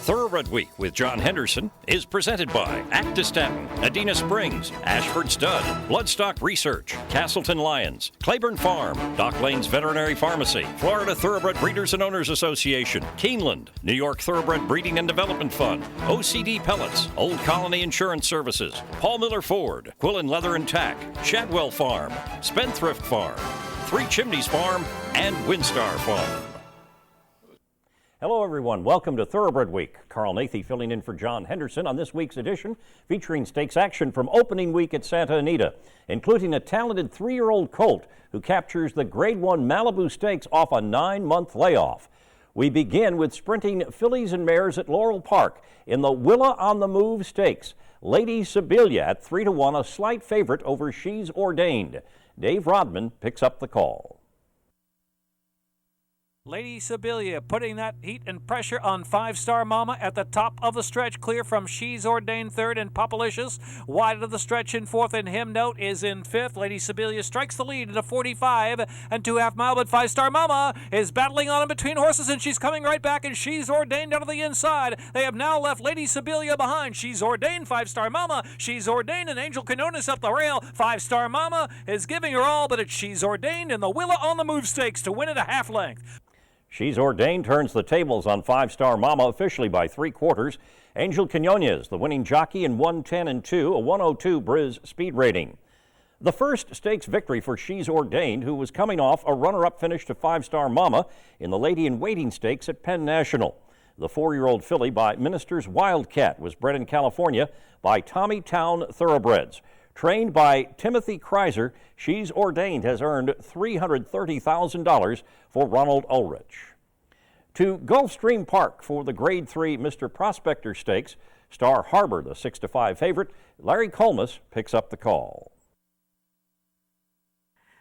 Thoroughbred Week with John Henderson is presented by Actistatin, Adena Springs, Ashford Stud, Bloodstock Research, Castleton Lions, Claiborne Farm, Dock Lanes Veterinary Pharmacy, Florida Thoroughbred Breeders and Owners Association, Keeneland, New York Thoroughbred Breeding and Development Fund, OCD Pellets, Old Colony Insurance Services, Paul Miller Ford, Quillen Leather and Tack, Shadwell Farm, Spendthrift Farm, Three Chimneys Farm, and Windstar Farm. Hello, everyone. Welcome to Thoroughbred Week. Carl Nathy filling in for John Henderson on this week's edition, featuring stakes action from opening week at Santa Anita, including a talented 3-year-old colt who captures the Grade 1 Malibu Stakes off a 9-month layoff. We begin with sprinting fillies and mares at Laurel Park in the Willa on the Move Stakes. Lady Sibylla at 3-1, a slight favorite over She's Ordained. Dave Rodman picks up the call. Lady Sibylla putting that heat and pressure on 5-Star Mama at the top of the stretch, clear from She's Ordained third and Popalicious. Wide of the stretch in fourth, and Hymn Note is in fifth. Lady Sibylla strikes the lead at a 45 and 2.5 mile, but 5-Star Mama is battling on in between horses, and she's coming right back, and She's Ordained out of the inside. They have now left Lady Sibylla behind. She's Ordained, 5-Star Mama. She's Ordained, and Angel Canonis up the rail. 5-Star Mama is giving her all, but it's She's Ordained and the Willa on the Move Stakes to win at a half length. She's Ordained turns the tables on 5-Star Mama officially by 3/4. Angel Quinones, the winning jockey in 110 and 2, a 102 Briz speed rating. The first stakes victory for She's Ordained, who was coming off a runner-up finish to 5-Star Mama in the Lady in Waiting Stakes at Penn National. The 4-year-old filly by Minister's Wildcat was bred in California by Tommy Town Thoroughbreds. Trained by Timothy Kreiser, She's Ordained has earned $330,000 for Ronald Ulrich. To Gulfstream Park for the Grade 3 Mr. Prospector Stakes, Star Harbor, the 6-5 favorite. Larry Colmus picks up the call.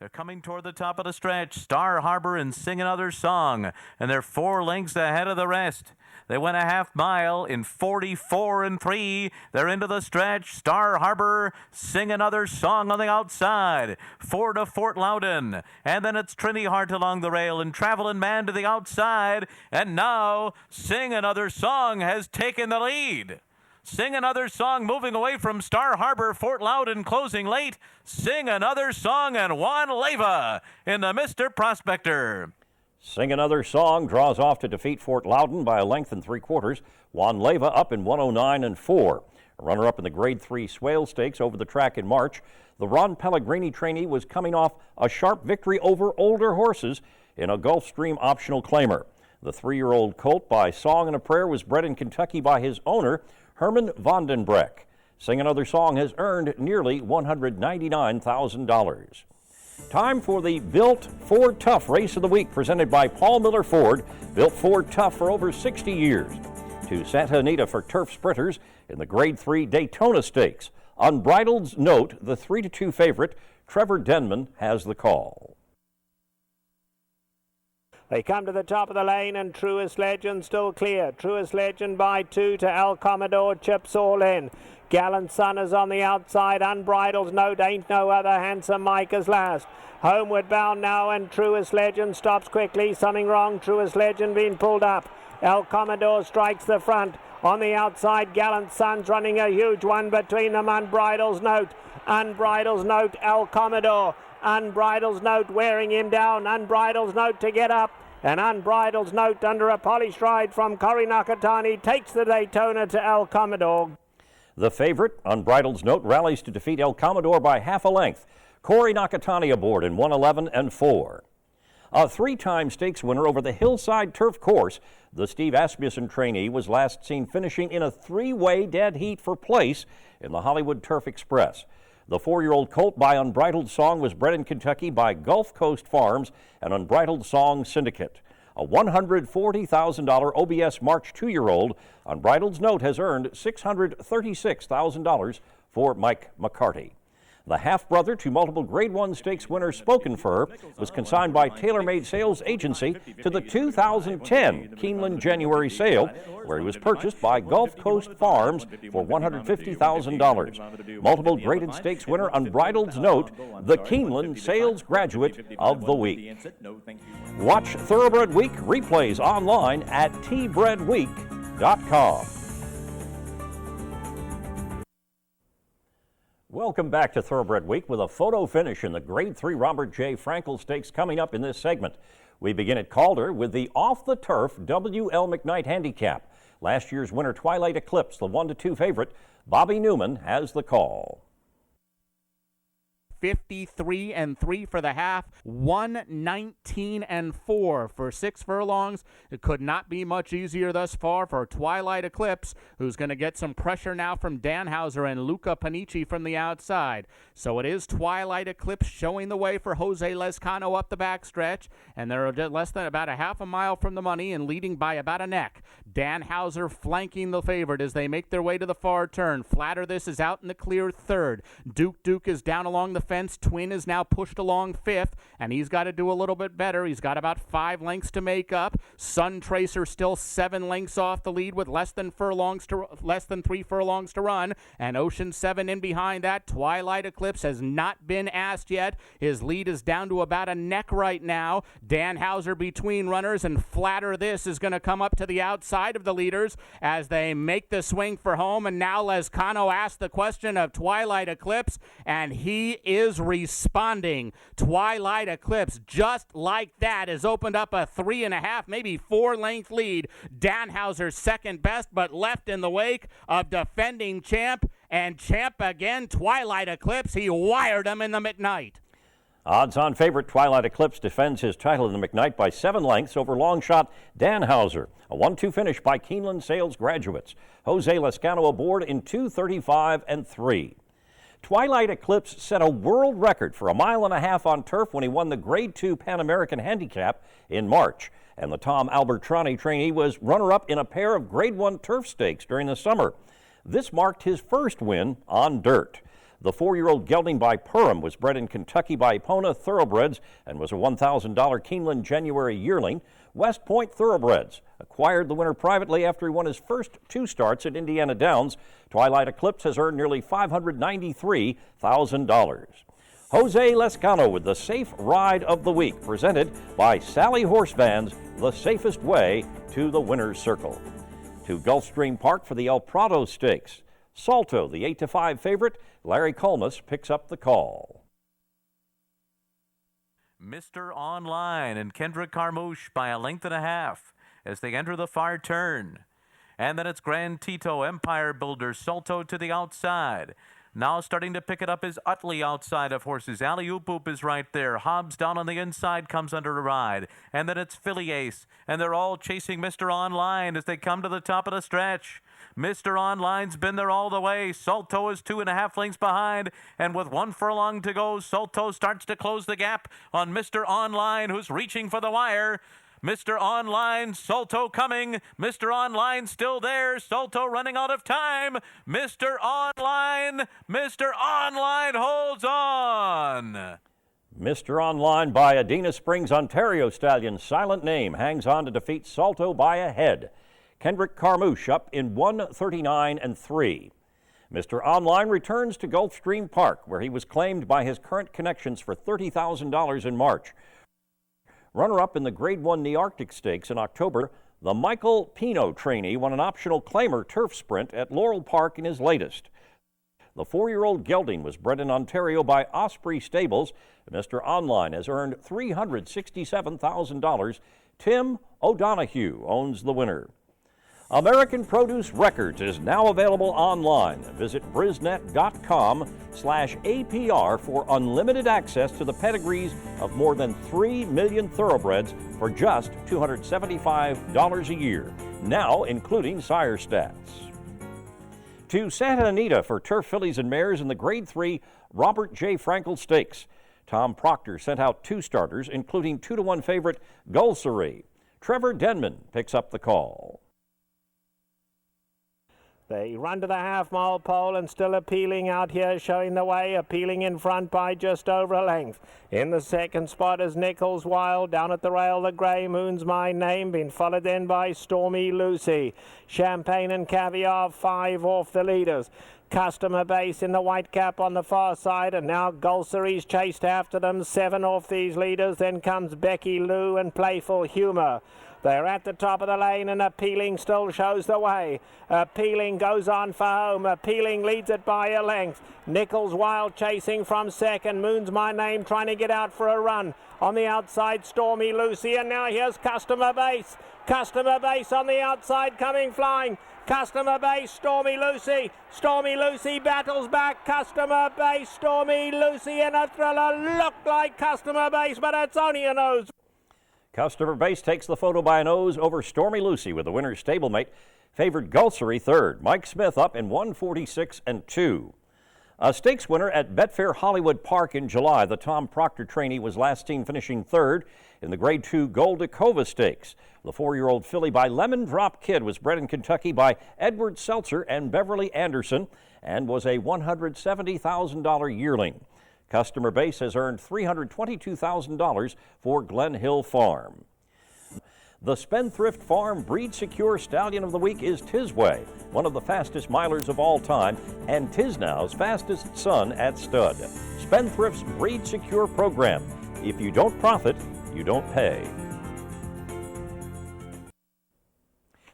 They're coming toward the top of the stretch. Star Harbor and Sing Another Song, and they're 4 lengths ahead of the rest. They went a half mile in 44 and 3. They're into the stretch. Star Harbor, Sing Another Song on the outside. 4 to Fort Loudon. And then it's Trinity Hart along the rail and Travelin' Man to the outside. And now Sing Another Song has taken the lead. Sing Another Song moving away from Star Harbor. Fort Loudon closing late. Sing Another Song and Juan Leyva in the Mr. Prospector. Sing Another Song draws off to defeat Fort Loudon by a length and 3/4. Juan Leyva up in 109 and 4. A runner-up in the Grade 3 Swale Stakes over the track in March. The Ron Pellegrini trainee was coming off a sharp victory over older horses in a Gulfstream optional claimer. The 3-year-old colt by Song and a Prayer was bred in Kentucky by his owner, Herman Vandenbreck. Sing Another Song has earned nearly $199,000. Time for the Built Ford Tough Race of the Week, presented by Paul Miller Ford. Built Ford Tough for over 60 years. To Santa Anita for turf sprinters in the Grade 3 Daytona Stakes. Unbridled's Note, the 3-2 favorite, Trevor Denman has the call. They come to the top of the lane, and Truest Legend still clear. Truest Legend by 2 to El Commodore, chips all in. Gallant Sun is on the outside. Unbridled's Note, Ain't No Other, Handsome Mike is last. Homeward bound now, and Truest Legend stops quickly. Something wrong, Truest Legend being pulled up. El Commodore strikes the front. On the outside, Gallant Sun's running a huge one between them. Unbridled's Note, El Commodore. Unbridled's Note wearing him down. Unbridled's Note to get up. And Unbridled's Note under a polished ride from Corey Nakatani takes the Daytona to El Commodore. The favorite, Unbridled's Note, rallies to defeat El Commodore by half a length. Corey Nakatani aboard in 111 and 4. A 3-time stakes winner over the Hillside Turf Course, the Steve Asmussen trainee was last seen finishing in a 3-way dead heat for place in the Hollywood Turf Express. The 4-year-old colt by Unbridled Song was bred in Kentucky by Gulf Coast Farms and Unbridled Song Syndicate. A $140,000 OBS March 2-year-old, Unbridled's Note has earned $636,000 for Mike McCarty. The half-brother to multiple Grade 1 stakes winner Spoken Fur was consigned by TaylorMade Sales Agency to the 2010 Keeneland January sale, where he was purchased by Gulf Coast Farms for $150,000. Multiple graded stakes winner Unbridled's Note, the Keeneland Sales Graduate of the Week. Watch Thoroughbred Week replays online at tbredweek.com. briznet.com. Welcome back to Thoroughbred Week with a photo finish in the Grade 3 Robert J. Frankel Stakes coming up in this segment. We begin at Calder with the off-the-turf W.L. McKnight Handicap. Last year's winner, Twilight Eclipse, the 1-2 favorite. Bobby Newman has the call. 53-3 for the half, 119-4 for 6 furlongs. It could not be much easier thus far for Twilight Eclipse, who's going to get some pressure now from Danhauser and Luca Panici from the outside. So it is Twilight Eclipse showing the way for Jose Lezcano up the backstretch, and they're less than about a half a mile from the money and leading by about a neck. Danhauser flanking the favorite as they make their way to the far turn. Flatter This is out in the clear third. Duke is down along the fence. Twin is now pushed along fifth, and he's got to do a little bit better. He's got about 5 lengths to make up. Sun Tracer still 7 lengths off the lead with less than 3 furlongs to run, and Ocean 7 in behind that. Twilight Eclipse has not been asked yet. His lead is down to about a neck right now. Danhauser between runners, and Flatter This is going to come up to the outside of the leaders as they make the swing for home. And now Lezcano asks the question of Twilight Eclipse, and he is responding. Twilight Eclipse, just like that, has opened up a 3.5, maybe 4 length lead. Danhauser second best, but left in the wake of defending champ, and champ again, Twilight Eclipse. He wired him in the McKnight. Odds-on favorite Twilight Eclipse defends his title in the McKnight by 7 lengths over long shot Danhauser. A 1-2 finish by Keeneland sales graduates. Jose Lezcano aboard in 2:35.3. Twilight Eclipse set a world record for 1.5 miles on turf when he won the Grade 2 Pan American Handicap in March. And the Tom Albertrani trainee was runner-up in a pair of Grade 1 turf stakes during the summer. This marked his first win on dirt. The 4-year-old gelding by Purim was bred in Kentucky by Epona Thoroughbreds and was a $1,000 Keeneland January yearling. West Point Thoroughbreds acquired the winner privately after he won his first 2 starts at Indiana Downs. Twilight Eclipse has earned nearly $593,000. Jose Lezcano with the Safe Ride of the Week, presented by Sally Horse Vans, the safest way to the winner's circle. To Gulfstream Park for the El Prado Stakes. Salto, the 8-5 favorite. Larry Colmus picks up the call. Mr. Online and Kendrick Carmouche by 1.5 lengths as they enter the far turn. And then it's Grand Tito, Empire Builder, Salto to the outside. Now starting to pick it up is Utley outside of horses. Alley Oop Oop is right there. Hobbs down on the inside comes under a ride. And then it's Philly Ace. And they're all chasing Mr. Online as they come to the top of the stretch. Mr. Online's been there all the way. Salto is 2.5 lengths behind. And with 1 furlong to go, Salto starts to close the gap on Mr. Online, who's reaching for the wire. Mr. Online, Salto coming. Mr. Online still there. Salto running out of time. Mr. Online holds on. Mr. Online by Adena Springs, Ontario stallion Silent Name hangs on to defeat Salto by a head. Kendrick Carmouche up in 1:39.3. Mr. Online returns to Gulfstream Park, where he was claimed by his current connections for $30,000 in March. Runner-up in the Grade 1 Nearctic Stakes in October, the Michael Pino trainee won an optional claimer turf sprint at Laurel Park in his latest. The 4-year-old gelding was bred in Ontario by Osprey Stables. Mr. Online has earned $367,000. Tim O'Donoghue owns the winner. American Produce Records is now available online. Visit briznet.com/APR for unlimited access to the pedigrees of more than 3 million thoroughbreds for just $275 a year, now including sire stats. To Santa Anita for turf fillies and mares in the Grade 3 Robert J. Frankel Stakes. Tom Proctor sent out 2 starters, including 2-1 favorite Gulcery. Trevor Denman picks up the call. They run to the half-mile pole and still appealing out here, showing the way, appealing in front by just over a length. In the second spot is Nichols Wild. Down at the rail, the Grey Moon's My Name, been followed then by Stormy Lucy. Champagne and Caviar, 5 off the leaders. Customer Base in the white cap on the far side, and now Gulcery's chased after them, 7 off these leaders. Then comes Becky Lou and Playful Humour. They're at the top of the lane, and Appealing still shows the way. Appealing goes on for home. Appealing leads it by a length. Nichols Wild chasing from second. Moon's My Name trying to get out for a run. On the outside, Stormy Lucy, and now here's Customer Base. Customer Base on the outside coming flying. Customer Base, Stormy Lucy. Stormy Lucy battles back. Customer Base, Stormy Lucy in a thriller. Look like Customer Base, but it's only a nose. Customer Base takes the photo by a nose over Stormy Lucy with the winner's stablemate. Favored Gulsery third. Mike Smith up in 146-2. A stakes winner at Betfair Hollywood Park in July. The Tom Proctor trainee was last seen finishing third in the Grade 2 Goldacova Stakes. The 4-year-old filly by Lemon Drop Kid was bred in Kentucky by Edward Seltzer and Beverly Anderson and was a $170,000 yearling. Customer Base has earned $322,000 for Glen Hill Farm. The Spendthrift Farm Breed Secure Stallion of the Week is Tisway, one of the fastest milers of all time, and Tisnow's fastest son at stud. Spendthrift's Breed Secure program. If you don't profit, you don't pay.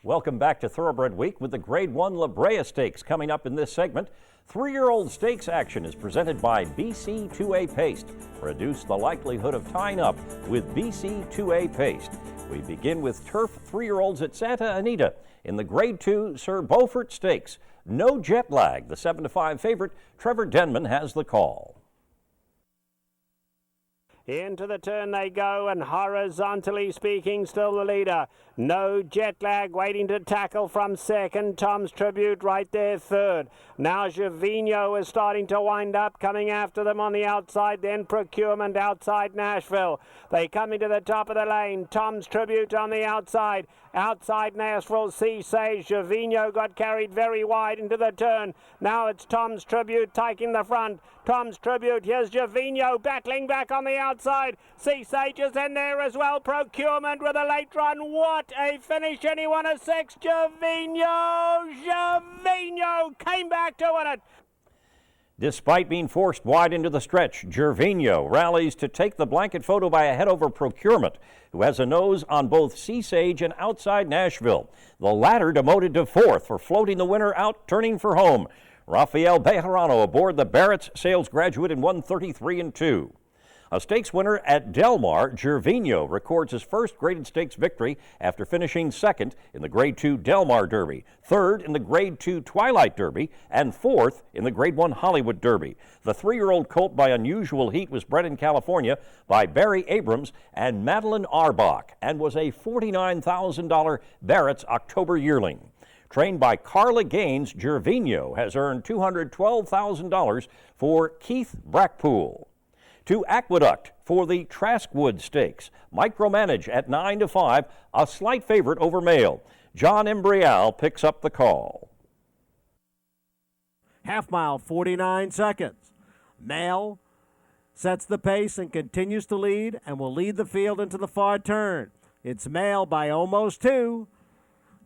Welcome back to Thoroughbred Week with the Grade 1 La Brea Stakes coming up in this segment. 3-year-old stakes action is presented by BC 2A Paste. Reduce the likelihood of tying up with BC 2A Paste. We begin with turf 3-year-olds at Santa Anita in the Grade 2 Sir Beaufort Stakes. No jet lag. The 7-5 favorite, Trevor Denman, has the call. Into the turn they go, and horizontally speaking, still the leader. No jet lag, waiting to tackle from second. Tom's Tribute right there third. Now Gervinho is starting to wind up, coming after them on the outside, then Procurement outside Nashville. They come into the top of the lane. Tom's Tribute on the outside. Outside Nashville, Sea Sage. Gervinho got carried very wide into the turn. Now it's Tom's Tribute taking the front. Tom's Tribute, here's Gervinho battling back on the outside. Sea Sage is in there as well. Procurement with a late run. What a finish, anyone a 6. Gervinho came back to win it. Despite being forced wide into the stretch, Gervinho rallies to take the blanket photo by a head over Procurement, who has a nose on both Sea Sage and outside Nashville. The latter demoted to fourth for floating the winner out, turning for home. Rafael Bejarano aboard the Barrett's Sales Graduate in 133-2. A stakes winner at Del Mar, Gervinho records his first graded stakes victory after finishing second in the Grade 2 Del Mar Derby, third in the Grade 2 Twilight Derby, and fourth in the Grade 1 Hollywood Derby. The 3-year-old colt by Unusual Heat was bred in California by Barry Abrams and Madeline Arbach and was a $49,000 Barrett's October yearling. Trained by Carla Gaines, Gervinho has earned $212,000 for Keith Brackpool. To Aqueduct for the Traskwood Stakes. Micromanage at 9-5, a slight favorite over Mail. John Embrial picks up the call. Half mile, 49 seconds. Mail sets the pace and continues to lead and will lead the field into the far turn. It's Mail by almost 2.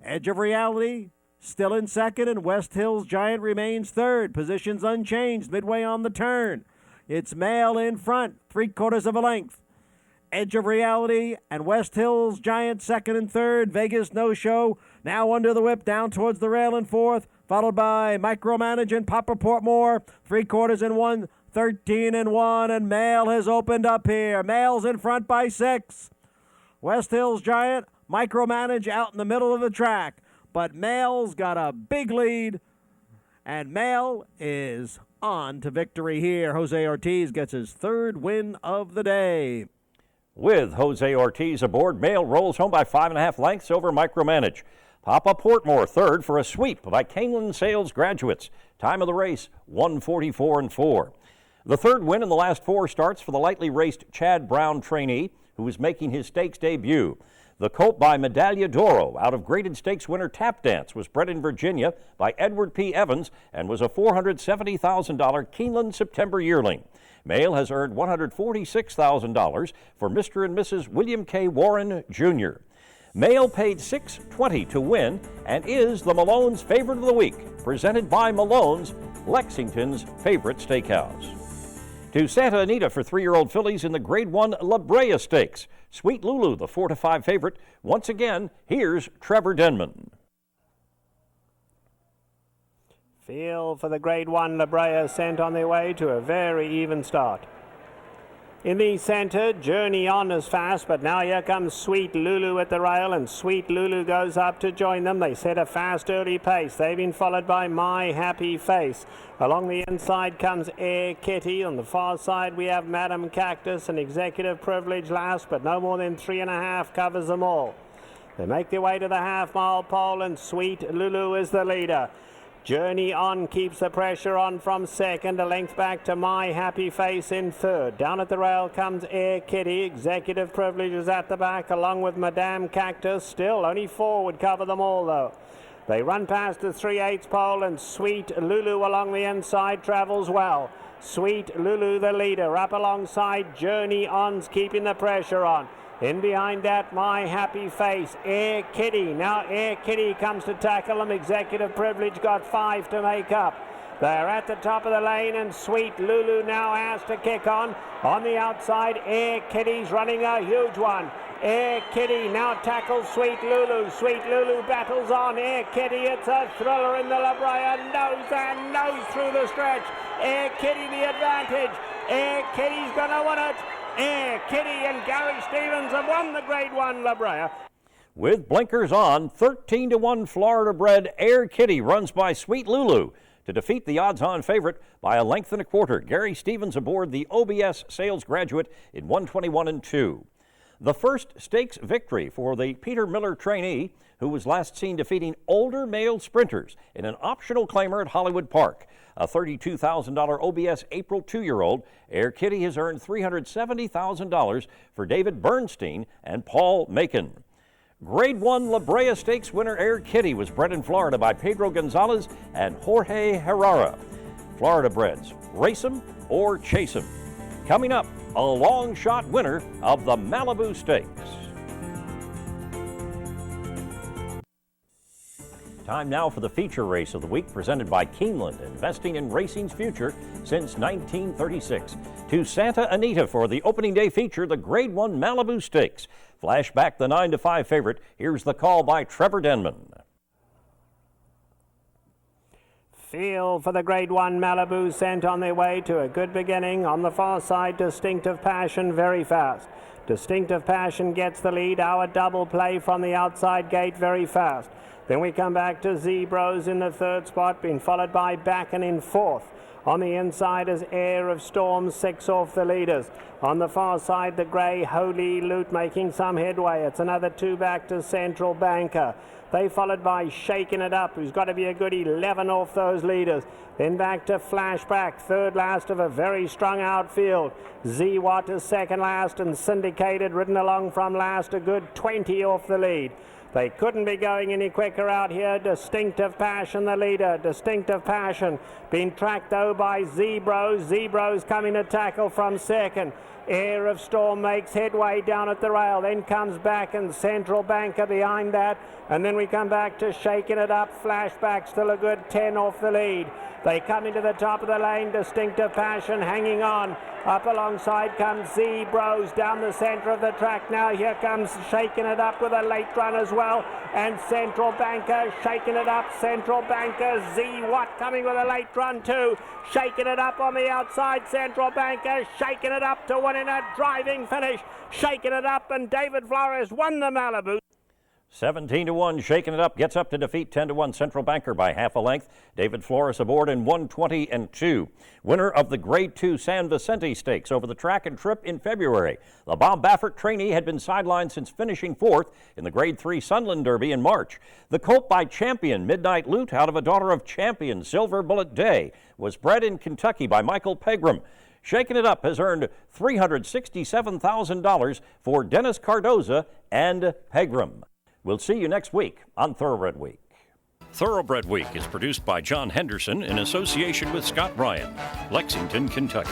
Edge of Reality still in second, and West Hills Giant remains third. Positions unchanged midway on the turn. It's Mail in front, 3/4 of a length. Edge of Reality and West Hills Giant second and third. Vegas No Show now under the whip down towards the rail in fourth, followed by Micromanage and Papa Portmore, 3/4 and 1, 13-1, and Mail has opened up here. Mail's in front by 6. West Hills Giant, Micromanage out in the middle of the track, but Mail's got a big lead, and Mail is on to victory here. Jose Ortiz gets his third win of the day. With Jose Ortiz aboard, Mail rolls home by 5.5 lengths over Micromanage. Papa Portmore third for a sweep by Keeneland Sales Graduates. Time of the race, 1:44-4. The third win in the last 4 starts for the lightly raced Chad Brown trainee, who is making his stakes debut. The colt by Medaglia d'Oro out of graded stakes winner Tap Dance was bred in Virginia by Edward P. Evans and was a $470,000 Keeneland September yearling. Mail has earned $146,000 for Mr. and Mrs. William K. Warren, Jr. Mail paid $620 to win and is the Malone's favorite of the week, presented by Malone's, Lexington's favorite steakhouse. To Santa Anita for 3-year-old fillies in the Grade 1 La Brea Stakes. Sweet Lulu, the 4-5 favorite. Once again, here's Trevor Denman. Field for the Grade 1 La Brea sent on their way to a very even start. In the centre, Journey On is fast, but now here comes Sweet Lulu at the rail, and Sweet Lulu goes up to join them. They set a fast early pace. They've been followed by My Happy Face. Along the inside comes Air Kitty. On the far side we have Madam Cactus and Executive Privilege last, but no more than 3.5 covers them all. They make their way to the half-mile pole, and Sweet Lulu is the leader. Journey On keeps the pressure on from second, a length back to My Happy Face in third. Down at the rail comes Air Kitty. Executive Privilege is at the back along with Madame Cactus. Still only 4 would cover them all though. They run past the 3/8 pole, and Sweet Lulu along the inside travels well. Sweet Lulu the leader, up alongside Journey On's keeping the pressure on. In behind that, My Happy Face, Air Kitty. Now Air Kitty comes to tackle them. Executive Privilege got 5 to make up. They're at the top of the lane, and Sweet Lulu now has to kick on. On the outside, Air Kitty's running a huge one. Air Kitty now tackles Sweet Lulu. Sweet Lulu battles on. Air Kitty, it's a thriller in the La Brea. Nose and nose through the stretch. Air Kitty the advantage. Air Kitty's going to win it. Air Kitty and Gary Stevens have won the Grade 1 La Brea. With blinkers on, 13-1 Florida-bred Air Kitty runs by Sweet Lulu to defeat the odds-on favorite by a length and a quarter. Gary Stevens aboard the OBS sales graduate in 121-2. The first stakes victory for the Peter Miller trainee, who was last seen defeating older male sprinters in an optional claimer at Hollywood Park. A $32,000 OBS April 2-year-old, Air Kitty has earned $370,000 for David Bernstein and Paul Macon. Grade 1 La Brea Stakes winner Air Kitty was bred in Florida by Pedro Gonzalez and Jorge Herrera. Florida breds, race 'em or chase 'em. Coming up, a long shot winner of the Malibu Stakes. Time now for the feature race of the week, presented by Keeneland, investing in racing's future since 1936. To Santa Anita for the opening day feature, the Grade 1 Malibu Stakes. Flashback the 9-5 favorite. Here's the call by Trevor Denman. Field for the Grade 1 Malibu sent on their way to a good beginning. On the far side, Distinctive Passion very fast. Distinctive Passion gets the lead. Our double play from the outside gate very fast. Then we come back to Zebros in the third spot, being followed by Backen in fourth. On the inside is Air of Storm, 6 off the leaders. On the far side, the grey Holy Loot making some headway. It's another 2 back to Central Banker. They followed by Shaking It Up, who's got to be a good 11 off those leaders. Then back to Flashback, third last of a very strong outfield. Z-Watt is second last, and Syndicated ridden along from last, a good 20 off the lead. They couldn't be going any quicker out here. Distinctive Passion, the leader. Distinctive Passion being tracked though by Zebros. Zebros coming to tackle from second. Air of Storm makes headway down at the rail, then comes back, and Central Banker behind that. And then we come back to Shaking It Up. Flashback still a good 10 off the lead. They come into the top of the lane. Distinctive Passion hanging on. Up alongside comes Zebros down the center of the track. Now here comes Shaking It Up with a late run as well. And Central Banker Shaking It Up. Central Banker, Z-Watt coming with a late run too. Shaking It Up on the outside. Central Banker Shaking It Up to win in a driving finish. Shaking It Up, and David Flores won the Malibu. 17-1, Shaking It Up gets up to defeat 10-1 Central Banker by half a length. David Flores aboard in 120-2. Winner of the Grade 2 San Vicente Stakes over the track and trip in February. The Bob Baffert trainee had been sidelined since finishing fourth in the Grade 3 Sunland Derby in March. The colt by Champion Midnight Loot, out of a daughter of Champion Silver Bullet Day, was bred in Kentucky by Michael Pegram. Shaking It Up has earned $367,000 for Dennis Cardoza and Pegram. We'll see you next week on Thoroughbred Week. Thoroughbred Week is produced by John Henderson in association with Scott Ryan, Lexington, Kentucky.